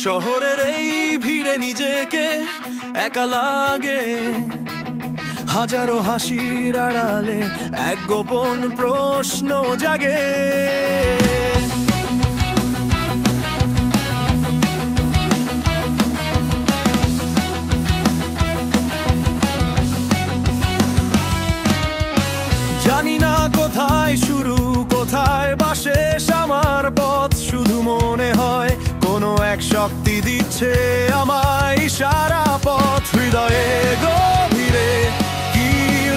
শহরের এই ভিড়ে নিজেকে একা লাগে, হাজারো হাসির আড়ালে এক গোপন প্রশ্ন জাগে। জানি না কোথায় শুরু কোথায় বা শেষ আমার পথ, শুধু মনে হয় কোনো এক শক্তি দিচ্ছে আমায় সারা পথ। হৃদয়ে গভীরে কি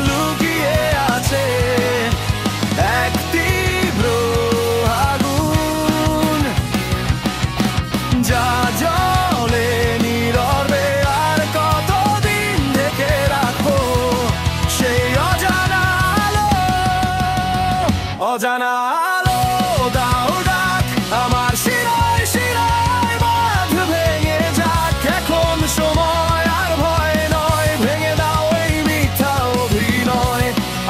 লুকিয়ে আছে এক তীব্র আগুন, যা জ্বলে নীরবে আর কতদিন ঢেকে রাখবো সেই অজানা আলো। অজানা আলো দাও ডাক আমার শিরায় শিরায়, বাঁধ ভেঙে যাক এখন সময় আর ভয় নয়। ভেঙে দাও এই মিথ্যা অভিনয়,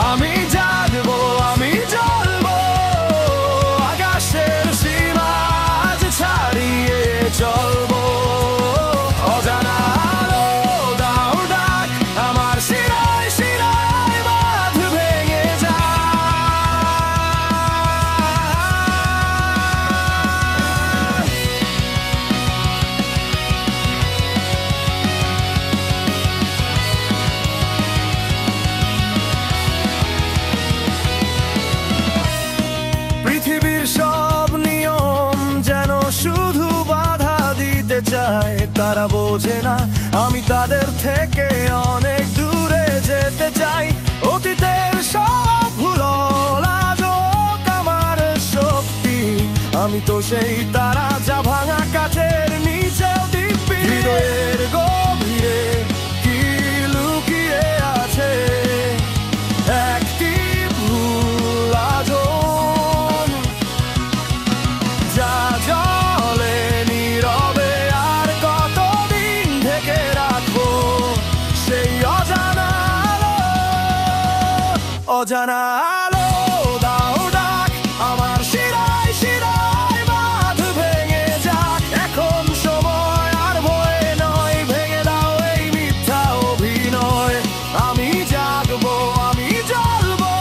আমি জাগবো আমি জ্বলবো আকাশের সীমা আজ ছাড়িয়ে চলবো। অজানা আলো দাও ডাক আমার শিরায় শিরায়, বাঁধ ভেঙে যাক। পৃথিবীর সব নিয়ম যেন শুধু বাধা দিতে চায়, তারা বোঝে না আমি তাদের থেকে অনেক দূরে যেতে চাই। অতীতের সব ভুল আজও আমার শক্তি, আমি তো সেই তারা যা ভাঙা কাঠের নিচেও দিব্যি। হৃদয়ের গভীরে কি লুকিয়ে আছে একটি ভুল আজম, যা জ্বলে নীরবে আর কতদিন ঢেকে রাখবো সেই অজানা আলো। অজানা আলো দাও ডাক আমার শিরায় শিরায়, বাঁধ ভেঙে যাক এখন সময় আর ভয় নয়। ভেঙে দাও এই মিথ্যা অভিনয়, আমি জাগবো আমি জ্বলবো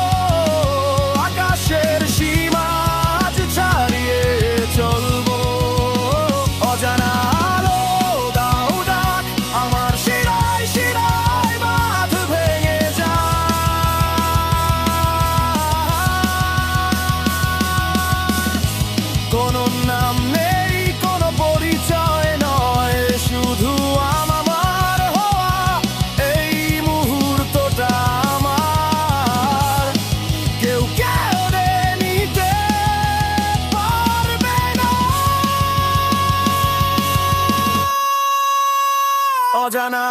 আকাশের সীমা আজ ছাড়িয়ে চলবো। অজানা আলো দাও ডাক আমার শিরায় শিরায়, বাঁধ ভেঙে যাক। কোনো নাম নেই কোনো পরিচয় নয়, শুধু আমার হওয়া এই মুহূর্তটা আমার। কেউ কেড়ে নিতে পারবে না। অজানা